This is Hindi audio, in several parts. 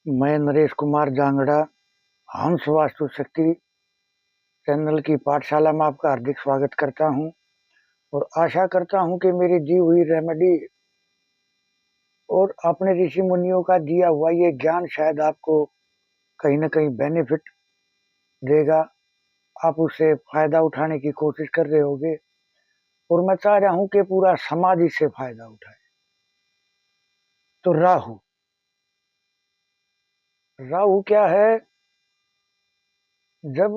मैं नरेश कुमार जांगड़ा हंस वास्तु शक्ति चैनल की पाठशाला में आपका हार्दिक स्वागत करता हूं और आशा करता हूं कि मेरी दी हुई रेमेडी और अपने ऋषि मुनियों का दिया हुआ ये ज्ञान शायद आपको कहीं ना कहीं बेनिफिट देगा। आप उससे फायदा उठाने की कोशिश कर रहे होगे और मैं चाह रहा हूं कि पूरा समाज इससे फायदा उठाए। तो राहु राहु क्या है? जब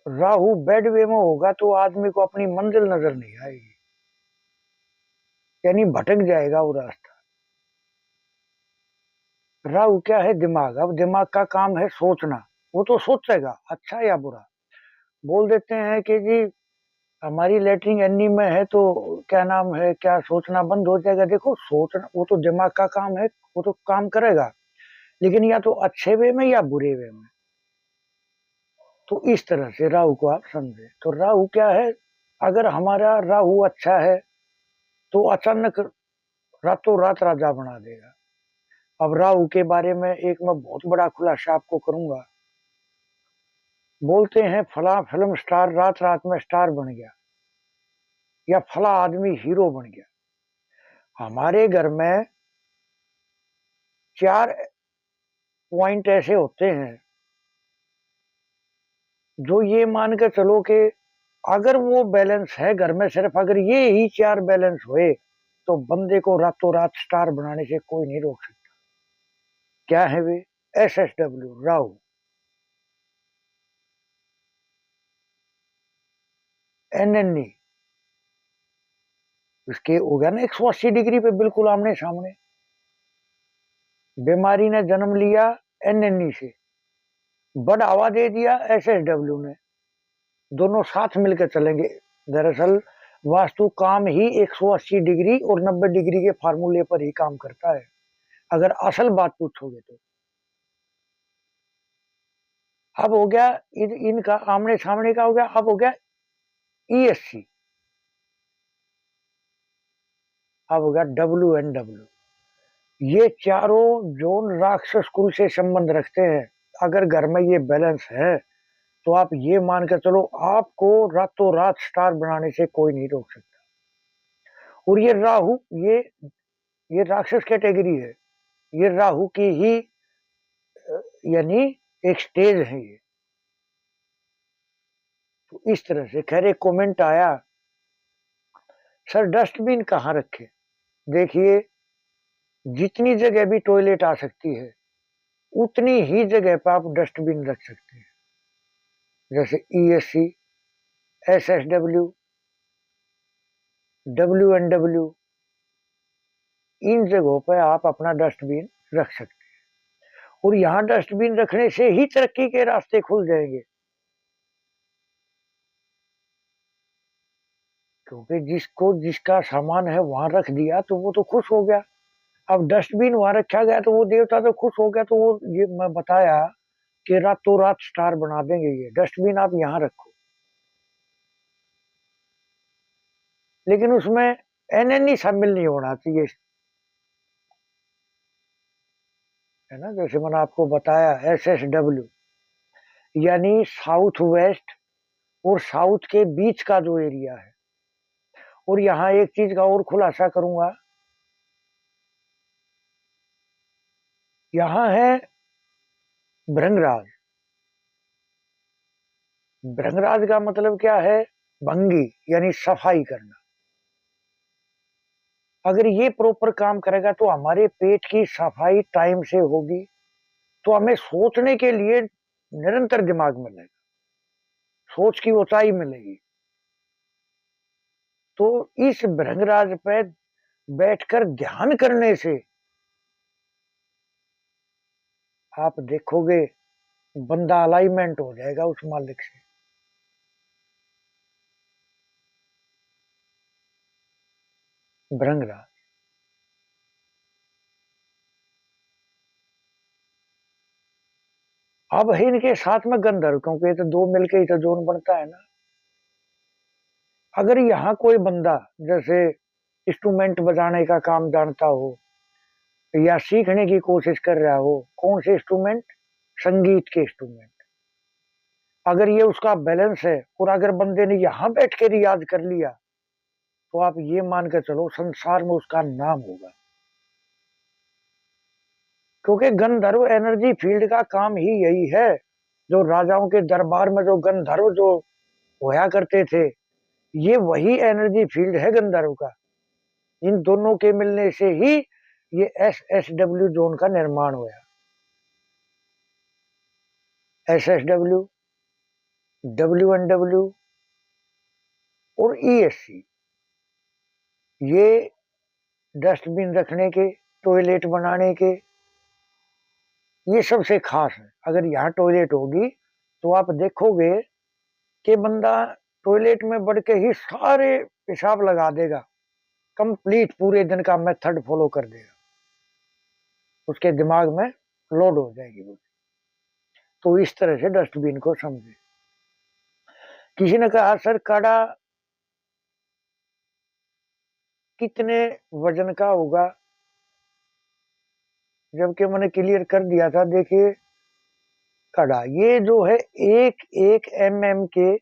राहु बेड वे में होगा तो आदमी को अपनी मंजिल नजर नहीं आएगी, यानी भटक जाएगा वो रास्ता। राहु क्या है? दिमाग। अब दिमाग का काम है सोचना। वो तो सोचेगा अच्छा या बुरा। बोल देते हैं कि जी हमारी लेटरिन एनी में है तो क्या नाम है, क्या सोचना बंद हो जाएगा? देखो, सोचना वो तो दिमाग का काम है, वो तो काम करेगा, लेकिन या तो अच्छे वे में या बुरे वे में। तो इस तरह से राहु को आप समझे। तो राहु क्या है? अगर हमारा राहु अच्छा है तो अचानक रातों रात राजा बना देगा। अब राहु के बारे में एक मैं बहुत बड़ा खुलासा आपको करूंगा। बोलते हैं फला फिल्म स्टार रात रात में स्टार बन गया, या फला आदमी हीरो बन गया। हमारे घर में 4 पॉइंट ऐसे होते हैं जो ये मान के चलो कि अगर वो बैलेंस है घर में, सिर्फ अगर ये ही 4 बैलेंस हुए तो बंदे को रातों रात स्टार बनाने से कोई नहीं रोक सकता। क्या है वे? SSW Rahu, NNE। इसके हो गया ना 180 डिग्री पे बिल्कुल आमने सामने। बीमारी ने जन्म लिया NNE से, बढ़ावा दे दिया SSW ने। दोनों साथ मिलकर चलेंगे। दरअसल वास्तु काम ही 180 डिग्री और 90 डिग्री के फार्मूले पर ही काम करता है, अगर असल बात पूछोगे तो। अब हो गया इनका आमने सामने का, हो गया। अब हो गया ESC, अब हो गया WNW। ये चारों जोन राक्षस कुल से संबंध रखते हैं। अगर घर में ये बैलेंस है तो आप ये मान कर चलो आपको रातों रात स्टार बनाने से कोई नहीं रोक सकता। और ये राहु, ये राक्षस कैटेगरी है। ये राहु की ही यानी एक स्टेज है ये। तो इस तरह से खैर एक कमेंट आया, सर डस्टबिन कहाँ रखे? देखिए, जितनी जगह भी टॉयलेट आ सकती है उतनी ही जगह पर आप डस्टबिन रख सकते हैं। जैसे ESC, SSW, WNW, इन जगहों पर आप अपना डस्टबिन रख सकते हैं। और यहाँ डस्टबिन रखने से ही तरक्की के रास्ते खुल जाएंगे, क्योंकि जिसको जिसका सामान है वहां रख दिया तो वो तो खुश हो गया। अब डस्टबिन वहां रखा गया तो वो देवता तो खुश हो गया। तो वो ये मैं बताया कि रातों रात स्टार बना देंगे। ये डस्टबिन आप यहाँ रखो, लेकिन उसमें NNE शामिल नहीं होना चाहिए, है ना। जैसे मैंने आपको बताया SSW, यानी साउथ वेस्ट और साउथ के बीच का जो एरिया है। और यहाँ एक चीज का और खुलासा करूंगा, यहाँ है भृंगराज। भृंगराज का मतलब क्या है? भंगी, यानी सफाई करना। अगर ये प्रॉपर काम करेगा तो हमारे पेट की सफाई टाइम से होगी, तो हमें सोचने के लिए निरंतर दिमाग मिलेगा, सोच की ऊंचाई मिलेगी। तो इस भृंगराज पे बैठकर ध्यान करने से आप देखोगे बंदा अलाइनमेंट हो जाएगा उस मालिक से। भृंगराज। अब है इनके साथ में गंधर्व, क्योंकि ये तो दो मिलके ही तो जोन बनता है ना। अगर यहाँ कोई बंदा जैसे इंस्ट्रूमेंट बजाने का काम जानता हो, या सीखने की कोशिश कर रहा हो, कौन से इंस्ट्रूमेंट? संगीत के इंस्ट्रूमेंट। अगर ये उसका बैलेंस है और अगर बंदे ने यहाँ बैठ के रियाज कर लिया तो आप ये मान के चलो संसार में उसका नाम होगा। क्योंकि गंधर्व एनर्जी फील्ड का काम ही यही है। जो राजाओं के दरबार में जो गंधर्व जो होया करते थे, ये वही एनर्जी फील्ड है गंधर्व का। इन दोनों के मिलने से ही ये SSW जोन का निर्माण हुआ। SSW, WNW और ESC, ये डस्टबिन रखने के, टॉयलेट बनाने के, ये सबसे खास है। अगर यहाँ टॉयलेट होगी तो आप देखोगे कि बंदा टॉयलेट में बढ़ के ही सारे पेशाब लगा देगा, कंप्लीट पूरे दिन का मेथड फॉलो कर देगा, उसके दिमाग में लोड हो जाएगी वो। तो इस तरह से डस्टबिन को समझे। किसी ने कहा सर काढ़ा कितने वजन का होगा, जबकि मैंने क्लियर कर दिया था। देखिए काढ़ा ये जो है 1-1 mm के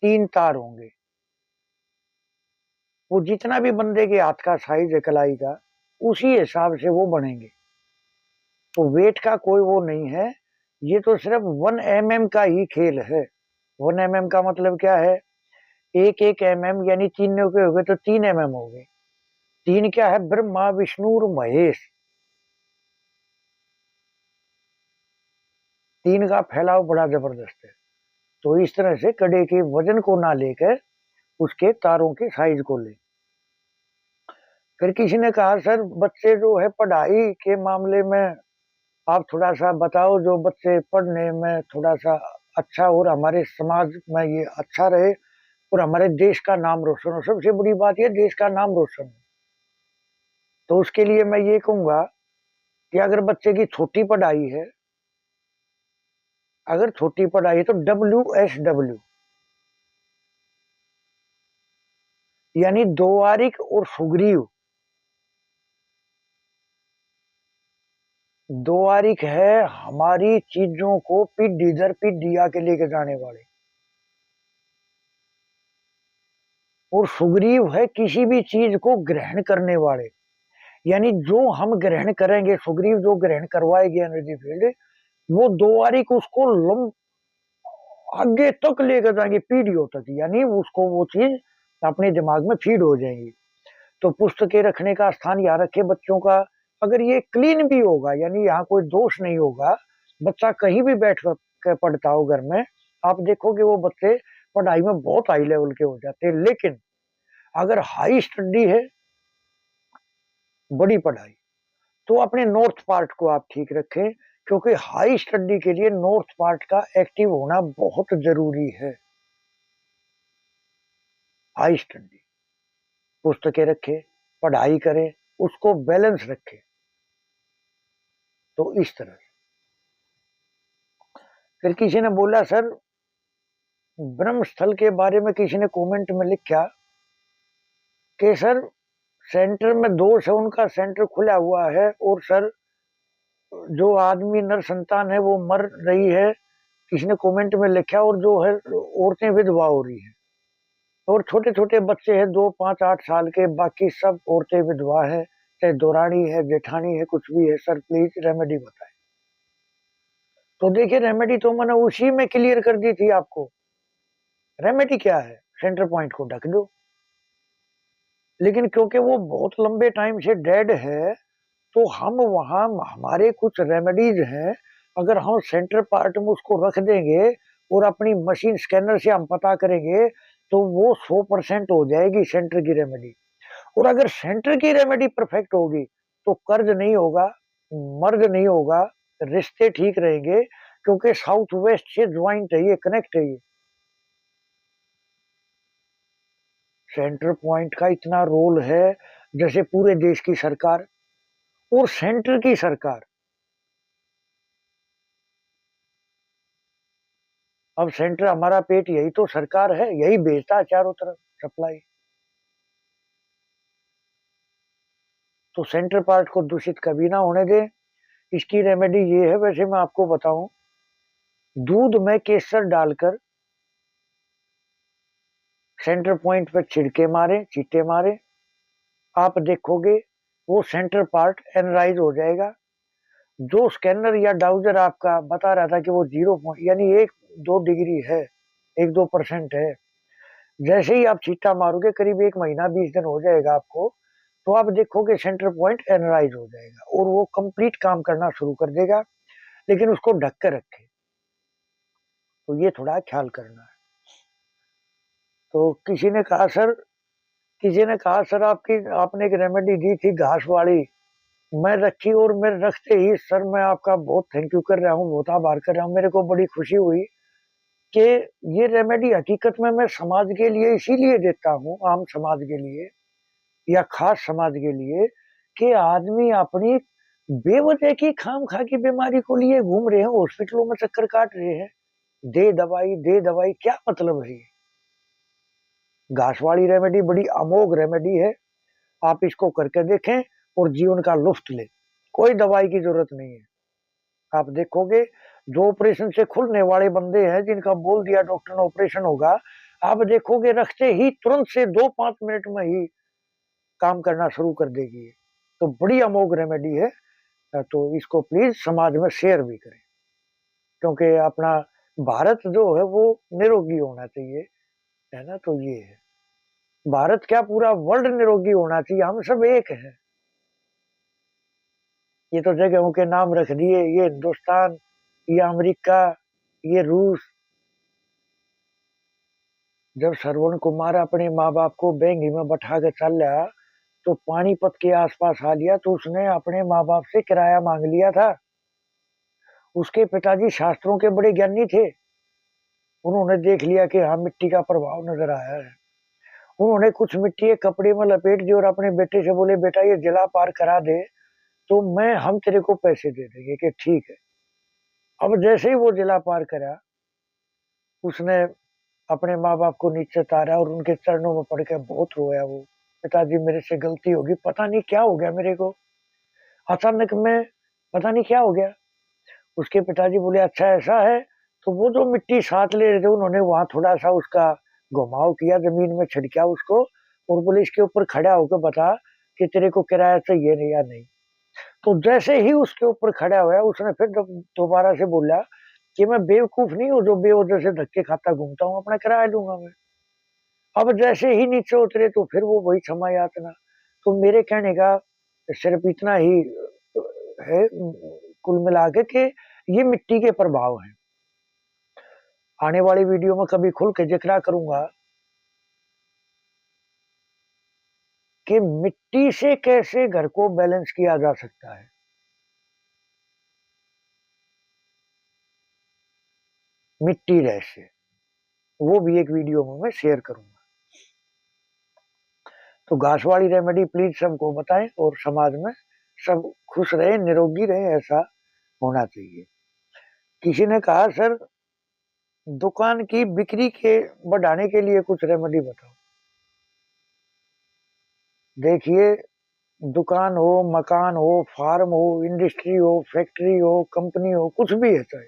3 तार होंगे। वो जितना भी बंदे के हाथ का साइज है कलाई का, उसी हिसाब से वो बनेंगे। तो वेट का कोई वो नहीं है, ये तो सिर्फ 1 mm का ही खेल है। 1 mm का मतलब क्या है? 1-1 mm यानी 3 के हो गए तो 3 mm हो गए। 3 क्या है? ब्रह्मा विष्णु और महेश। 3 का फैलाव बड़ा जबरदस्त है। तो इस तरह से कड़े के वजन को ना लेकर उसके तारों के साइज को ले। फिर किसी ने कहा सर बच्चे जो है पढ़ाई के मामले में आप थोड़ा सा बताओ, जो बच्चे पढ़ने में थोड़ा सा अच्छा और हमारे समाज में ये अच्छा रहे और हमारे देश का नाम रोशन हो। सबसे बड़ी बात ये देश का नाम रोशन हो। तो उसके लिए मैं ये कहूंगा कि अगर बच्चे की छोटी पढ़ाई है, अगर छोटी पढ़ाई है तो WSW यानी द्वारिक और सुग्रीव। द्वारिक है हमारी चीजों को पीढ़ी दर पीढ़ी आके लेके जाने वाले, और सुग्रीव है किसी भी चीज को ग्रहण करने वाले। यानी जो हम ग्रहण करेंगे, सुग्रीव जो ग्रहण करवाएगी एनर्जी फील्ड, वो द्वारिक उसको आगे तक लेकर जाएंगे पीढ़ियों तक। यानी उसको वो चीज अपने दिमाग में फीड हो जाएगी। तो पुस्तकें रखने का स्थान यहाँ रखे बच्चों का। अगर ये क्लीन भी होगा, यानी यहाँ कोई दोष नहीं होगा, बच्चा कहीं भी बैठ कर पढ़ता हो घर में, आप देखोगे वो बच्चे पढ़ाई में बहुत हाई लेवल के हो जाते हैं। लेकिन अगर हाई स्टडी है, बड़ी पढ़ाई, तो अपने नॉर्थ पार्ट को आप ठीक रखें, क्योंकि हाई स्टडी के लिए नॉर्थ पार्ट का एक्टिव होना बहुत जरूरी है। हाई स्टडी, पुस्तकें रखे, पढ़ाई करे, उसको बैलेंस रखे। तो इस तरह। फिर किसी ने बोला सर ब्रह्म स्थल के बारे में, किसी ने कमेंट में लिखा कि सर सेंटर में दोष है, उनका सेंटर खुला हुआ है और सर जो आदमी नर संतान है वो मर रही है। किसी ने कमेंट में लिखा, और जो है औरतें विधवा हो रही है, और छोटे छोटे बच्चे हैं 2, 5, 8 साल के, बाकी सब औरतें विधवा है, चाहे दौरानी है, जेठानी है, कुछ भी है। सर प्लीज रेमेडी बताएं। तो देखिए रेमेडी तो मैंने उसी में क्लियर कर दी थी आपको। रेमेडी क्या है? सेंटर पॉइंट को ढक दो। लेकिन क्योंकि वो बहुत लंबे टाइम से डेड है, तो हम वहां हमारे कुछ रेमेडीज हैं, अगर हम सेंटर पार्ट में उसको रख देंगे और अपनी मशीन स्कैनर से हम पता करेंगे, तो वो 100% हो जाएगी सेंटर की रेमेडी। और अगर सेंटर की रेमेडी परफेक्ट होगी तो कर्ज नहीं होगा, मर्ज नहीं होगा, रिश्ते ठीक रहेंगे, क्योंकि साउथ वेस्ट से ज्वाइंट है, ये कनेक्ट है। ये सेंटर पॉइंट का इतना रोल है, जैसे पूरे देश की सरकार और सेंटर की सरकार। अब सेंटर हमारा पेट, यही तो सरकार है, यही भेजता है चारों तरफ सप्लाई। तो सेंटर पार्ट को दूषित कभी ना होने दें। इसकी रेमेडी ये है, वैसे मैं आपको बताऊं, दूध में केसर डालकर सेंटर पॉइंट पर छिड़के मारे, छींटे मारे, आप देखोगे वो सेंटर पार्ट एनराइज हो जाएगा। जो स्कैनर या डाउजर आपका बता रहा था कि वो 0 यानी 1-2 डिग्री है, 1-2% है, जैसे ही आप छींटा मारोगे करीब 1 महीना 20 दिन हो जाएगा आपको, तो आप देखोगे सेंटर पॉइंट एनराइज हो जाएगा और वो कंप्लीट काम करना शुरू कर देगा। लेकिन उसको ढक कर रखे, तो ये थोड़ा ख्याल करना है। तो किसी ने कहा सर आपने एक रेमेडी दी थी घास वाली, मैं रखी और मैं रखते ही सर मैं आपका बहुत थैंक यू कर रहा हूँ, बहुत आभार कर रहा हूँ, मेरे को बड़ी खुशी हुई कि ये रेमेडी हकीकत में मैं समाज के लिए इसीलिए देता हूँ, आम समाज के लिए या खास समाज के लिए, कि आदमी अपनी बेवजह की खाम खा की बीमारी को लिए घूम रहे हैं, हॉस्पिटलों में चक्कर काट रहे हैं, दे दवाई, क्या मतलब है? घास वाली रेमेडी बड़ी अमोघ रेमेडी है, आप इसको करके देखें और जीवन का लुत्फ लें, कोई दवाई की जरूरत नहीं है। आप देखोगे जो ऑपरेशन से खुलने वाले बंदे हैं, जिनका बोल दिया डॉक्टर ने ऑपरेशन होगा, आप देखोगे रखते ही तुरंत से 2-5 मिनट में ही काम करना शुरू कर देगी। तो बड़ी अमोघ रेमेडी है, तो इसको प्लीज समाज में शेयर भी करें, क्योंकि अपना भारत जो है वो निरोगी होना चाहिए, है ना। तो ये है, भारत क्या पूरा वर्ल्ड निरोगी होना चाहिए, हम सब एक हैं। ये तो जगहों के नाम रख दिए, ये हिंदुस्तान, ये अमेरिका, ये रूस। जब श्रवण कुमार अपने माँ बाप को बेंगी में बैठा के चल रहा, तो पानीपत के आसपास आ लिया, तो उसने अपने माँ बाप से किराया मांग लिया था। उसके पिताजी शास्त्रों के बड़े ज्ञानी थे, उन्होंने देख लिया कि हाँ मिट्टी का प्रभाव नजर आया है। उन्होंने कुछ मिट्टी एक कपड़े में लपेट दी और अपने बेटे से बोले बेटा ये जिला पार करा दे, तो हम तेरे को पैसे दे देंगे। कि ठीक है। अब जैसे ही वो जिला पार करा, उसने अपने माँ बाप को नीचे उतारा और उनके चरणों में पड़ के बहुत रोया। वो पिताजी मेरे से गलती होगी, पता नहीं क्या हो गया मेरे को, अचानक में पता नहीं क्या हो गया। उसके पिताजी बोले अच्छा ऐसा है, तो वो जो मिट्टी साथ ले रहे थे उन्होंने वहां थोड़ा सा उसका घुमाव किया, जमीन में छिड़का उसको, और बोले इसके ऊपर खड़ा होकर बता कि तेरे को किराया चाहिए नहीं या नहीं। तो जैसे ही उसके ऊपर खड़ा हुआ, उसने फिर दोबारा से बोला कि मैं बेवकूफ नहीं हूँ जो बेवजह से धक्के खाता घूमता हूँ, अपना किराया दूंगा मैं। अब जैसे ही नीचे उतरे तो फिर वो वही क्षमा यातना। तो मेरे कहने का सिर्फ इतना ही है, कुल मिला के ये मिट्टी के प्रभाव हैं। आने वाली वीडियो में कभी खुल के जिक्र करूंगा कि मिट्टी से कैसे घर को बैलेंस किया जा सकता है, मिट्टी रहस्य, वो भी एक वीडियो में मैं शेयर करूंगा। तो घास वाली रेमेडी प्लीज सबको बताएं और समाज में सब खुश रहे, निरोगी रहे, ऐसा होना चाहिए। किसी ने कहा सर दुकान की बिक्री के बढ़ाने के लिए कुछ रेमेडी बताओ। देखिए, दुकान हो, मकान हो, फार्म हो, इंडस्ट्री हो, फैक्ट्री हो, कंपनी हो, कुछ भी है चाहे,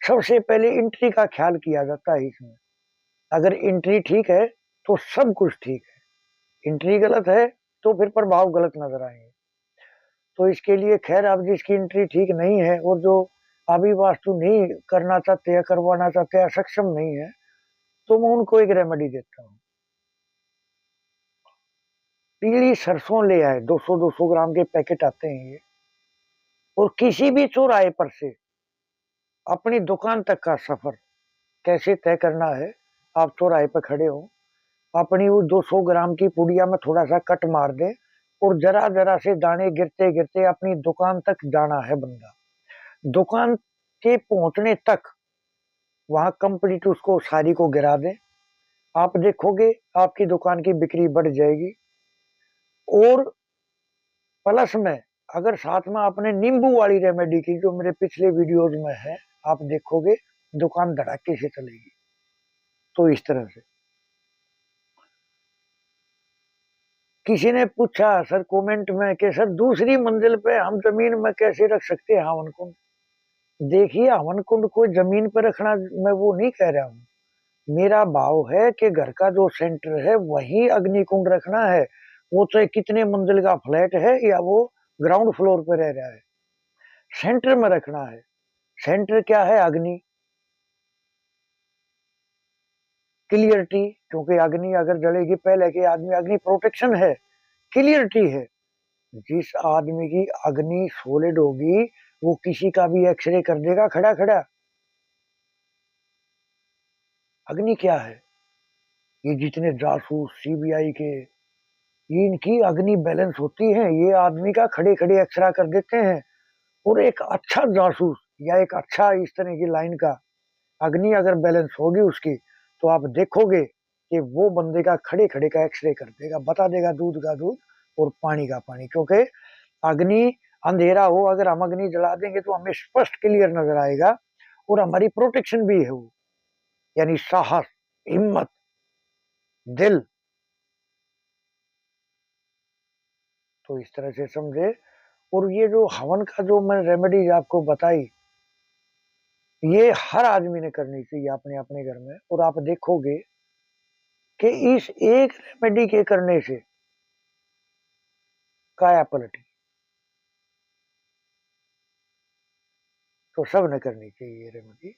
सबसे पहले एंट्री का ख्याल किया जाता है इसमें। अगर एंट्री ठीक है तो सब कुछ ठीक है, एंट्री गलत है तो फिर प्रभाव गलत नजर आएंगे। तो इसके लिए खैर अब जिसकी एंट्री ठीक नहीं है और जो अभी वास्तु नहीं करना चाहते या करवाना चाहते हैं, सक्षम नहीं है, तो मैं उनको एक रेमेडी देता हूँ। पीली सरसों ले आए, 200-200 ग्राम के पैकेट आते हैं ये, और किसी भी चौराहे पर से अपनी दुकान तक का सफर कैसे तय करना है, आप चौराहे पर खड़े हो, अपनी वो 200 ग्राम की पुड़िया में थोड़ा सा कट मार दे और जरा जरा से दाने गिरते गिरते अपनी दुकान तक जाना है बंदा। दुकान के पहुंचने तक वहां कंप्लीट उसको सारी को गिरा दे, आप देखोगे आपकी दुकान की बिक्री बढ़ जाएगी। और प्लस में अगर साथ में आपने नींबू वाली रेमेडी की, जो मेरे पिछले वीडियोज में है, आप देखोगे दुकान धड़ाके से चलेगी। तो इस तरह से किसी ने पूछा सर कमेंट में कि सर दूसरी मंजिल पे हम जमीन में कैसे रख सकते हैं हवन कुंड। देखिए हवन कुंड को जमीन पर रखना मैं वो नहीं कह रहा हूँ। मेरा भाव है कि घर का जो सेंटर है वही अग्नि कुंड रखना है। वो चाहे कितने मंजिल का फ्लैट है या वो ग्राउंड फ्लोर पे रह रहा है, सेंटर में रखना है। सेंटर क्या है? अग्नि, क्लियरिटी, क्योंकि अग्नि अगर जलेगी पहले के आदमी, अग्नि प्रोटेक्शन है, क्लियरिटी है। जिस आदमी की अग्नि सॉलिड होगी वो किसी का भी एक्सरे कर देगा खड़ा खड़ा। अग्नि क्या है? ये जितने जासूस सीबीआई के, ये इनकी अग्नि बैलेंस होती है, ये आदमी का खड़े खड़े एक्सरा कर देते हैं। और एक अच्छा जासूस या एक अच्छा इस तरह की लाइन का अग्नि अगर बैलेंस होगी उसकी, तो आप देखोगे कि वो बंदे का खड़े खड़े का एक्सरे कर देगा, बता देगा दूध का दूध और पानी का पानी। क्योंकि अग्नि, अंधेरा हो अगर हम अग्नि जला देंगे तो हमें स्पष्ट क्लियर नजर आएगा और हमारी प्रोटेक्शन भी है वो, यानी साहस, हिम्मत, दिल। तो इस तरह से समझे। और ये जो हवन का जो मैं रेमेडीज आपको बताई, ये हर आदमी ने करनी चाहिए अपने अपने घर में। और आप देखोगे कि इस एक रेमेडी के करने से काया पलटी। तो सब ने करनी चाहिए ये रेमेडी।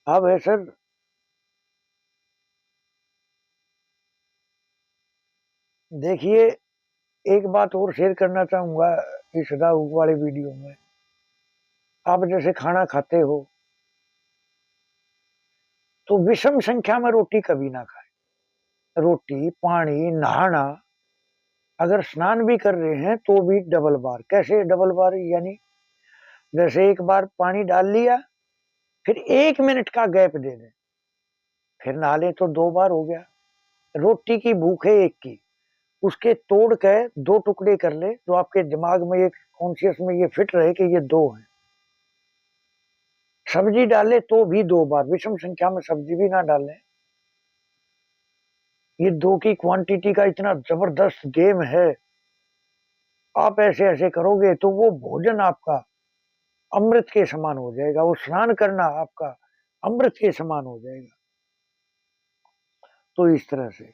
अब है सर, देखिए एक बात और शेयर करना चाहूंगा इस राहुल वाले वीडियो में। आप जैसे खाना खाते हो तो विषम संख्या में रोटी कभी ना खाए। रोटी, पानी, नहाना, अगर स्नान भी कर रहे हैं तो भी डबल बार। कैसे डबल बार? यानी जैसे एक बार पानी डाल लिया, फिर 1 मिनट का गैप दे दें, फिर नहा लें तो 2 बार हो गया। रोटी की भूख है एक की, उसके तोड़ के 2 टुकड़े कर ले, जो आपके दिमाग में, एक कॉन्शियस में ये फिट रहे कि ये 2 हैं। सब्जी डाले तो भी 2 बार, विषम संख्या में सब्जी भी ना डालें। ये 2 की क्वांटिटी का इतना जबरदस्त गेम है। आप ऐसे ऐसे करोगे तो वो भोजन आपका अमृत के समान हो जाएगा, वो स्नान करना आपका अमृत के समान हो जाएगा। तो इस तरह से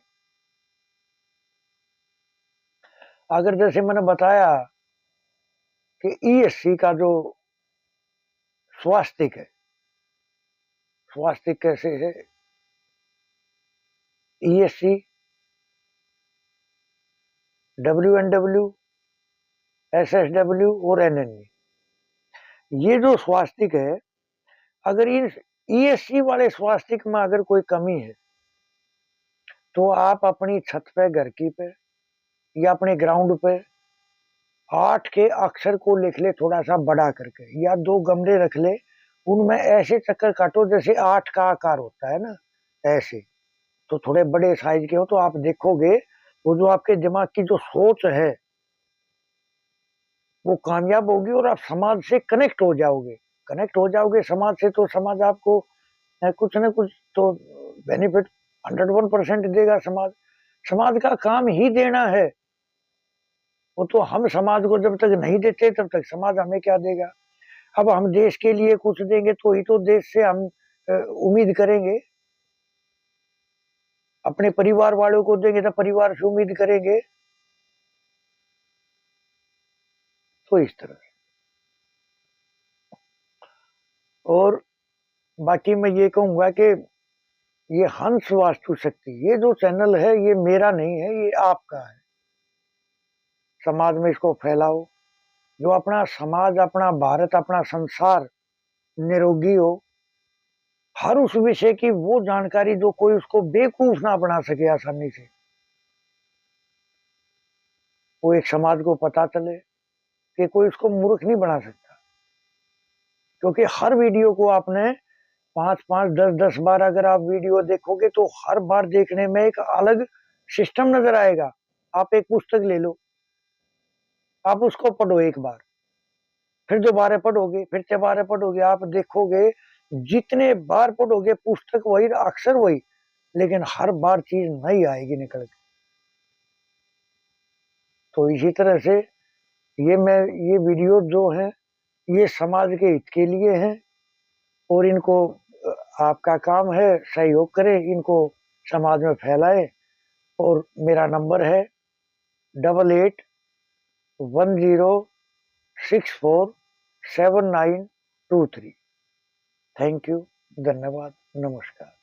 अगर जैसे मैंने बताया कि ईएससी का जो स्वास्तिक है, स्वास्तिक कैसे है? ईएससी, डब्ल्यूएनडब्ल्यू, एसएसडब्ल्यू और एनएनई, ये जो स्वास्तिक है, अगर इन ईएससी वाले स्वास्तिक में अगर कोई कमी है तो आप अपनी छत पे, घर की पे या अपने ग्राउंड पे 8 के अक्षर को लिख ले थोड़ा सा बड़ा करके, या 2 गमले रख ले, उनमें ऐसे चक्कर काटो जैसे 8 का आकार होता है ना, ऐसे। तो थोड़े बड़े साइज के हो तो आप देखोगे वो जो आपके दिमाग की जो सोच है वो कामयाब होगी और आप समाज से कनेक्ट हो जाओगे। कनेक्ट हो जाओगे समाज से तो समाज आपको कुछ ना कुछ तो बेनिफिट 101% देगा समाज। समाज का काम ही देना है। वो तो हम समाज को जब तक नहीं देते तब तक समाज हमें क्या देगा। अब हम देश के लिए कुछ देंगे तो ही तो देश से हम उम्मीद करेंगे। अपने परिवार वालों को देंगे तो परिवार से उम्मीद करेंगे। तो इस तरह। और बाकी मैं ये कहूंगा कि ये हंस वास्तु शक्ति, ये जो चैनल है ये मेरा नहीं है, ये आपका है। समाज में इसको फैलाओ, जो अपना समाज, अपना भारत, अपना संसार निरोगी हो। हर उस विषय की वो जानकारी जो कोई उसको बेवकूफ ना बना सके आसानी से, वो एक समाज को पता चले कि कोई उसको मूर्ख नहीं बना सकता। क्योंकि हर वीडियो को आपने 5-5, 10-10 बार अगर आप वीडियो देखोगे तो हर बार देखने में एक अलग सिस्टम नजर आएगा। आप एक पुस्तक ले लो, आप उसको पढ़ो एक बार, फिर दोबारा पढ़ोगे, फिर दोबारा पढ़ोगे, आप देखोगे जितने बार पढ़ोगे पुस्तक वही, अक्षर वही, लेकिन हर बार चीज नई आएगी निकल के। तो इसी तरह से ये वीडियो जो है ये समाज के हित के लिए हैं और इनको आपका काम है सहयोग करें, इनको समाज में फैलाएं। और मेरा नंबर है 8810647923। थैंक यू, धन्यवाद, नमस्कार।